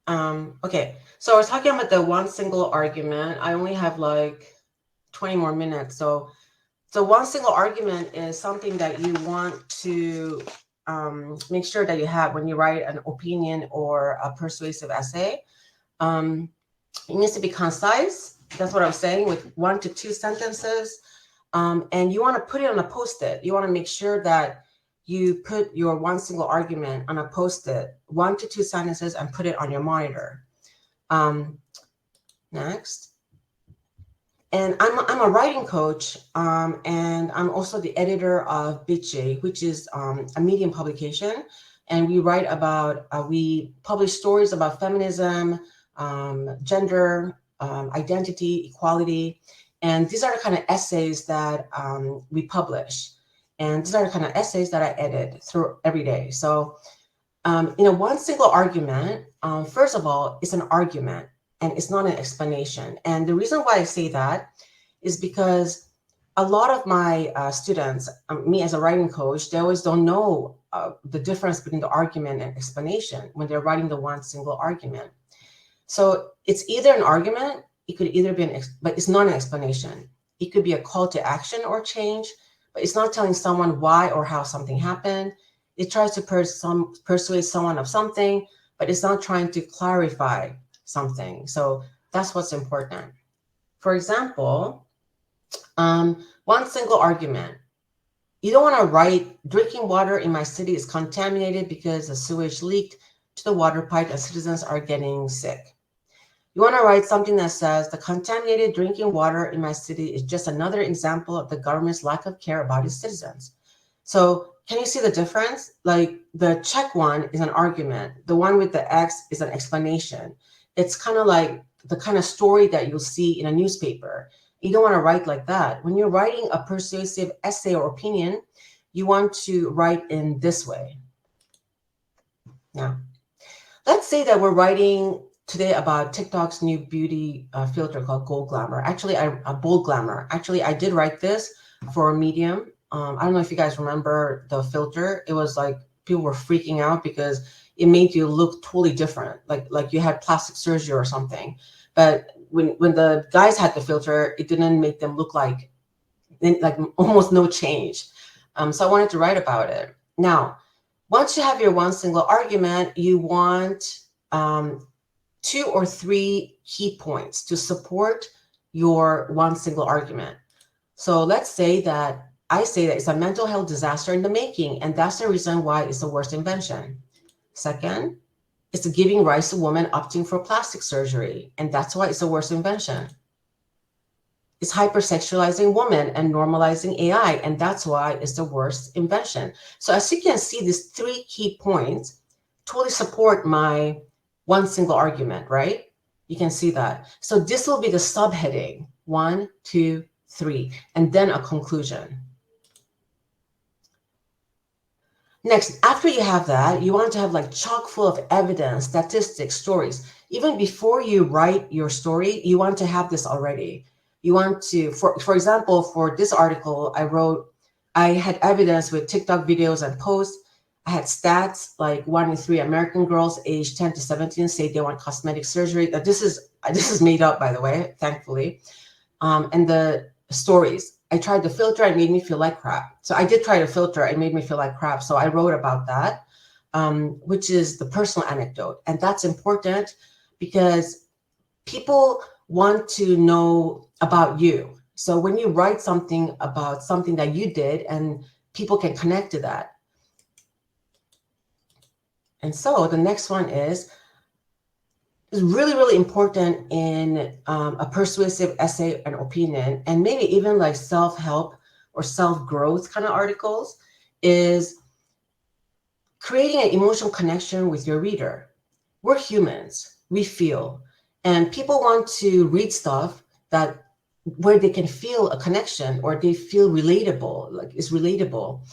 Okay, so I was talking about the one single argument. I only have like 20 more minutes. So one single argument is something that you want to make sure that you have when you write an opinion or a persuasive essay. Um, it needs to be concise. That's what I was saying, with 1 to 2 sentences. And you want to put it on a post-it. You want to make sure that you put your one single argument on a post-it, 1 to 2 sentences, and put it on your monitor. Um, Next. And I'm a writing coach, and I'm also the editor of Bitchy, which is a Medium publication. And we write about, we publish stories about feminism, gender, identity, equality. And these are the kind of essays that we publish. And these are the kind of essays that I edit through every day. So, one single argument, first of all, it's an argument and it's not an explanation. And the reason why I say that is because a lot of my students, me as a writing coach, they always don't know the difference between the argument and explanation when they're writing the one single argument. So it's either an argument, it could either be but it's not an explanation. It could be a call to action or change, but it's not telling someone why or how something happened. It tries to persuade someone of something, but it's not trying to clarify something. So that's what's important. For example, one single argument. You don't want to write, drinking water in my city is contaminated because the sewage leaked to the water pipe and citizens are getting sick. You want to write something that says the contaminated drinking water in my city is just another example of the government's lack of care about its citizens. So can you see the difference? Like the check one is an argument. The one with the X is an explanation. It's kind of like the kind of story that you'll see in a newspaper. You don't want to write like that. When you're writing a persuasive essay or opinion, you want to write in this way. Now, let's say that we're writing today about TikTok's new beauty filter called Gold Glamour. Actually, Bold Glamour. Actually, I did write this for Medium. I don't know if you guys remember the filter. It was like people were freaking out because it made you look totally different, like you had plastic surgery or something. But when the guys had the filter, it didn't make them look like almost no change. So I wanted to write about it. Now, once you have your one single argument, you want 2 or 3 key points to support your one single argument. So let's say that I say that it's a mental health disaster in the making, and that's the reason why it's the worst invention. Second, it's giving rise to women opting for plastic surgery, and that's why it's the worst invention. It's hypersexualizing women and normalizing AI, and that's why it's the worst invention. So as you can see, these 3 key points totally support my one single argument, right? You can see that. So this will be the subheading, 1, 2, 3, and then a conclusion. Next, after you have that, you want to have like chock full of evidence, statistics, stories. Even before you write your story, you want to have this already. You want to, for example, for this article, I had evidence with TikTok videos and posts. I had stats like 1 in 3 American girls aged 10 to 17 say they want cosmetic surgery. This is made up, by the way, thankfully. And the stories. I tried the filter, it made me feel like crap. So I did try to filter, it made me feel like crap. So I wrote about that, which is the personal anecdote. And that's important because people want to know about you. So when you write something about something that you did, and people can connect to that. And so the next one is really, really important in a persuasive essay and opinion, and maybe even like self-help or self-growth kind of articles, is creating an emotional connection with your reader. We're humans, we feel, and people want to read stuff that where they can feel a connection or they feel relatable, like it's relatable.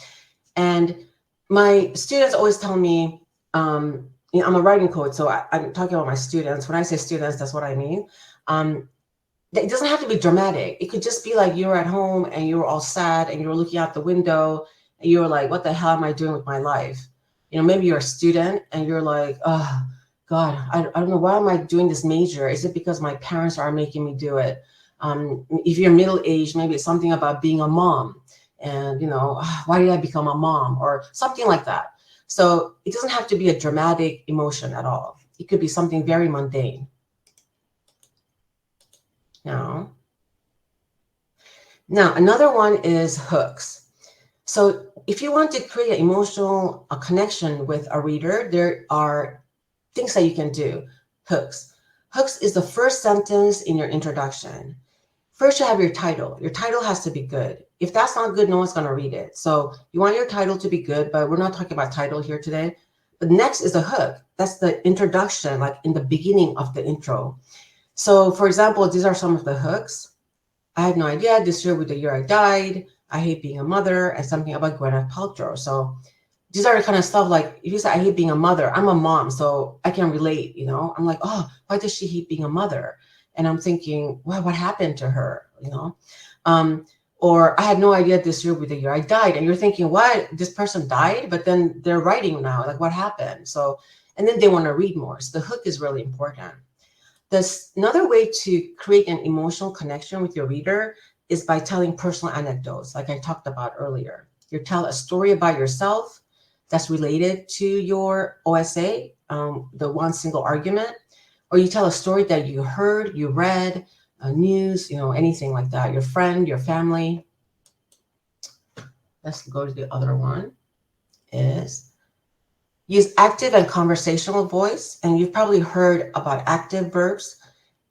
And my students always tell me, I'm a writing coach, so I'm talking about my students. When I say students, that's what I mean. It doesn't have to be dramatic. It could just be like you're at home and you're all sad and you're looking out the window and you're like, what the hell am I doing with my life? Maybe you're a student and you're like, oh God, I don't know, why am I doing this major? Is it because my parents are making me do it? If you're middle aged, maybe it's something about being a mom. And, why did I become a mom? Or something like that. So it doesn't have to be a dramatic emotion at all. It could be something very mundane. Now, another one is hooks. So if you want to create an emotional connection with a reader, there are things that you can do. Hooks. Hooks is the first sentence in your introduction. First, you have your title. Your title has to be good. If that's not good, no one's going to read it. So you want your title to be good, but we're not talking about title here today. But next is the hook. That's the introduction, like in the beginning of the intro. So for example, these are some of the hooks. I had no idea. This year was the year I died. I hate being a mother, and something about Gwyneth Paltrow. So these are the kind of stuff, like if you say I hate being a mother, I'm a mom, so I can relate, I'm like, oh, why does she hate being a mother? And I'm thinking, well, what happened to her? Or I had no idea this year would be the year I died. And you're thinking, what? This person died? But then they're writing now, like what happened? So, and then they want to read more. So the hook is really important. There's another way to create an emotional connection with your reader is by telling personal anecdotes, like I talked about earlier. You tell a story about yourself that's related to your OSA, the one single argument, or you tell a story that you heard, you read, news, anything like that, your friend, your family. Let's go to the other one. Is use active and conversational voice. And you've probably heard about active verbs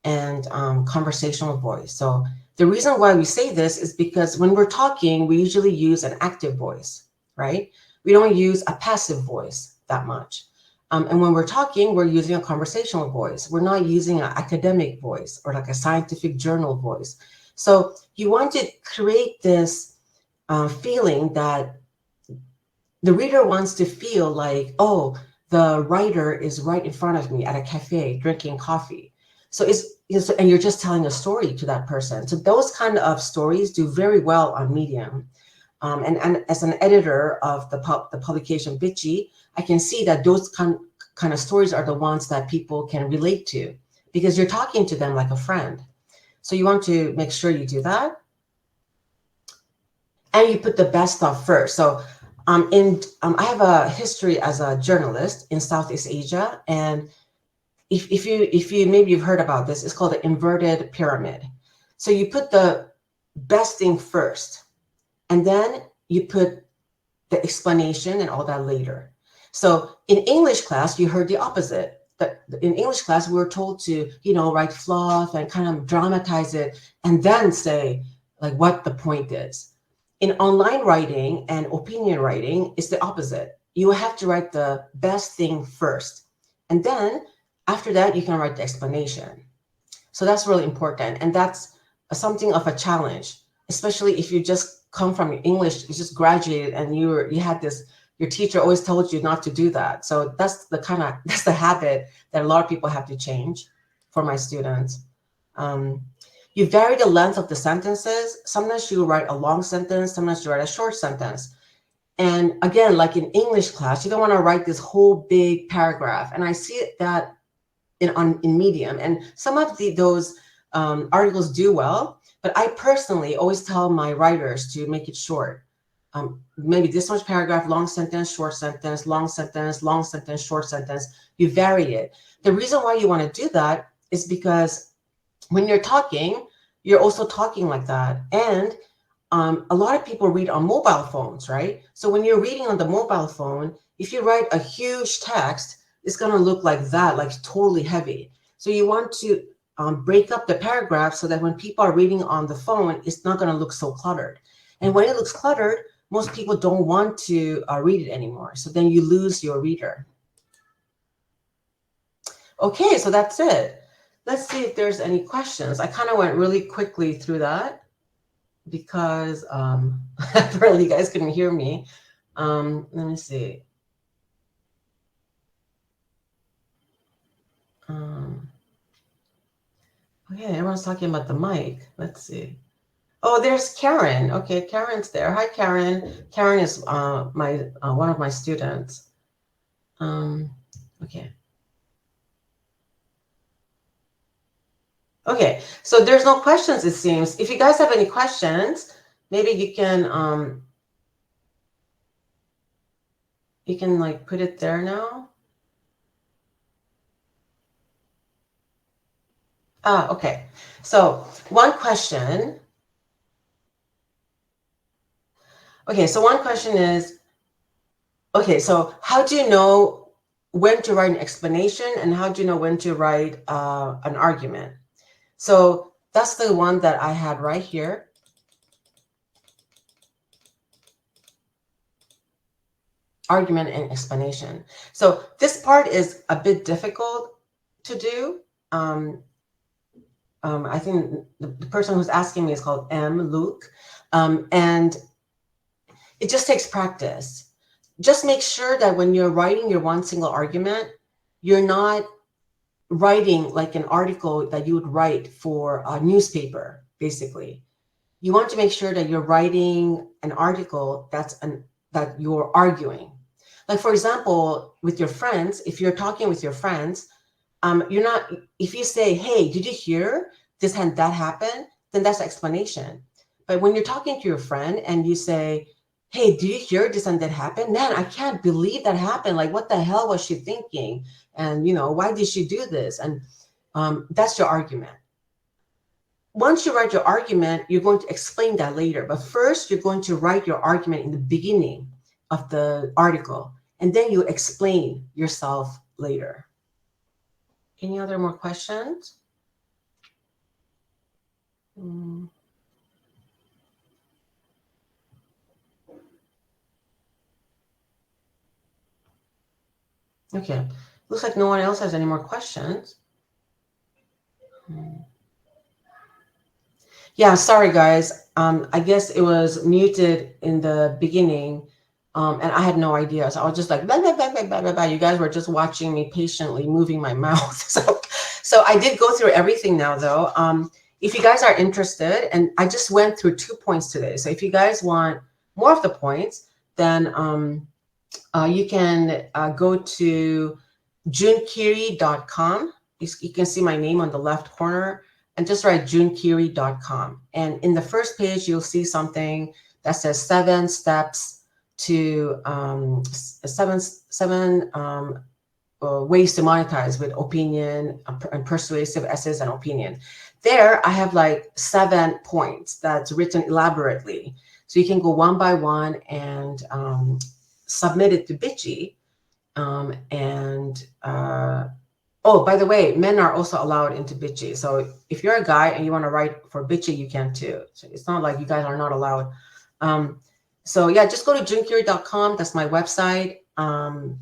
and conversational voice. So the reason why we say this is because when we're talking, we usually use an active voice, right? We don't use a passive voice that much. And when we're talking, we're using a conversational voice. We're not using an academic voice or like a scientific journal voice. So you want to create this feeling that the reader wants to feel like, oh, the writer is right in front of me at a cafe drinking coffee. So and you're just telling a story to that person. So those kind of stories do very well on Medium. And as an editor of the publication Bitchy, I can see that those kind of stories are the ones that people can relate to because you're talking to them like a friend. So you want to make sure you do that. And you put the best stuff first. So I have a history as a journalist in Southeast Asia. And if you maybe you've heard about this, it's called the inverted pyramid. So you put the best thing first, and then you put the explanation and all that later. So in English class, you heard the opposite. In English class, we were told to, write fluff and kind of dramatize it and then say like what the point is. In online writing and opinion writing, it's the opposite. You have to write the best thing first. And then after that, you can write the explanation. So that's really important. And that's something of a challenge, especially if you just come from English, you just graduated and you had this, your teacher always told you not to do that. So that's the habit that a lot of people have to change for my students. You vary the length of the sentences. Sometimes you write a long sentence, sometimes you write a short sentence. And again, like in English class, you don't want to write this whole big paragraph. And I see that in Medium. And some of those articles do well, but I personally always tell my writers to make it short. Maybe this much paragraph, long sentence, short sentence, long sentence, long sentence, short sentence. You vary it. The reason why you want to do that is because when you're talking, you're also talking like that. And a lot of people read on mobile phones, right? So when you're reading on the mobile phone, if you write a huge text, it's going to look like that, like totally heavy. So you want to break up the paragraph so that when people are reading on the phone, it's not going to look so cluttered. And when it looks cluttered, most people don't want to read it anymore. So then you lose your reader. Okay, so that's it. Let's see if there's any questions. I kind of went really quickly through that because apparently you guys couldn't hear me. Let me see. Okay, everyone's talking about the mic. Let's see. Oh, there's Karen. Okay, Karen's there. Hi, Karen. Karen is one of my students. Okay. Okay, so there's no questions, it seems. If you guys have any questions, maybe you can like put it there now. Okay. So one question. Okay, so one question is, okay, so how do you know when to write an explanation and how do you know when to write an argument? So that's the one that I had right here. Argument and explanation. So this part is a bit difficult to do. I think the person who's asking me is called Luke. And it just takes practice. Just make sure that when you're writing your one single argument, you're not writing like an article that you would write for a newspaper, basically. You want to make sure that you're writing an article that you're arguing. Like, for example, with your friends, if you're talking with your friends, you're not, if you say, hey, did you hear this and that happened? Then that's the explanation. But when you're talking to your friend and you say, hey, do you hear this and that happened? Man, I can't believe that happened. Like, what the hell was she thinking? And, why did she do this? And that's your argument. Once you write your argument, you're going to explain that later. But first, you're going to write your argument in the beginning of the article, and then you explain yourself later. Any other more questions? Okay, looks like no one else has any more questions. Yeah, sorry guys. I guess it was muted in the beginning, and I had no idea. So I was just like, blah, blah, blah, blah, blah, blah, blah. You guys were just watching me patiently moving my mouth. So I did go through everything now, though. If you guys are interested, and I just went through 2 points today. So if you guys want more of the points, then you can go to junekirri.com. You can see my name on the left corner and just write junekirri.com. And in the first page, you'll see something that says 7 steps to seven ways to monetize with opinion and persuasive essays and opinion. There, I have like 7 points that's written elaborately. So you can go one by one and submit it to Bitchy. Oh, by the way, men are also allowed into Bitchy. So if you're a guy and you want to write for Bitchy, you can too. So it's not like you guys are not allowed. So yeah, just go to junekirri.com. That's my website. And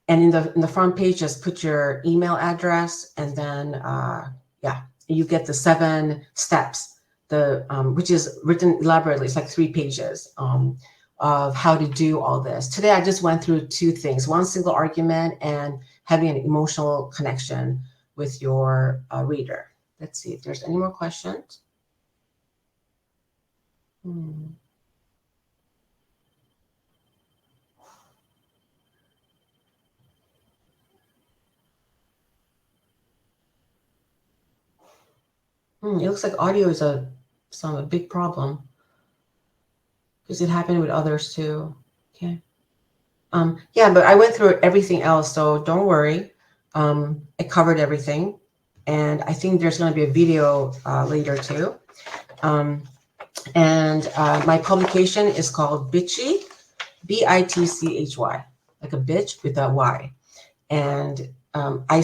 in the front page, just put your email address, and then yeah, you get the 7 steps. Which is written elaborately. It's like 3 pages. Of how to do all this. Today, I just went through 2 things, one single argument and having an emotional connection with your reader. Let's see if there's any more questions. It looks like audio is a big problem because it happened with others too. Okay. Yeah, but I went through everything else, so don't worry. I covered everything, and I think there's going to be a video later too. And my publication is called Bitchy, Bitchy, like a bitch with a Y. And I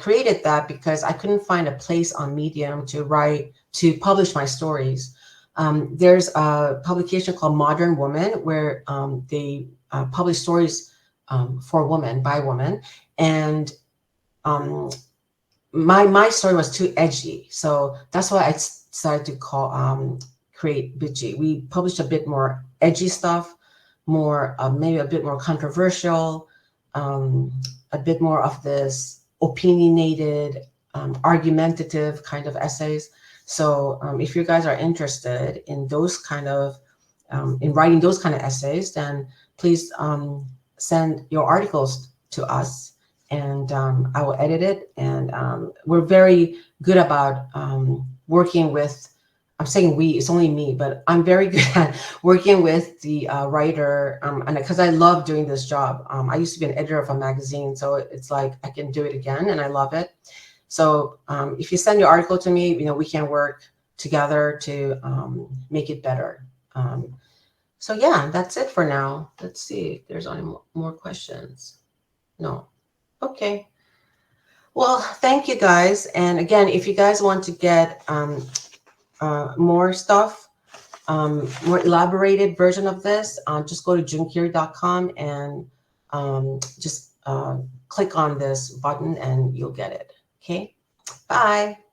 created that because I couldn't find a place on Medium to publish my stories. There's a publication called Modern Woman where they publish stories for women, by women. And my story was too edgy. So that's why I decided to create Bitchy. We published a bit more edgy stuff, more maybe a bit more controversial, a bit more of this opinionated, argumentative kind of essays. So if you guys are interested in those kind of, in writing those kind of essays, then please send your articles to us, and I will edit it. And we're very good about working with, I'm saying we, it's only me, but I'm very good at working with the writer, and because I love doing this job. I used to be an editor of a magazine, so it's like I can do it again, and I love it. So if you send your article to me, we can work together to make it better. So yeah, that's it for now. Let's see if there's any more questions. No. Okay. Well, thank you guys. And again, if you guys want to get more stuff, more elaborated version of this, just go to junekirri.com and just click on this button and you'll get it. Okay. Bye.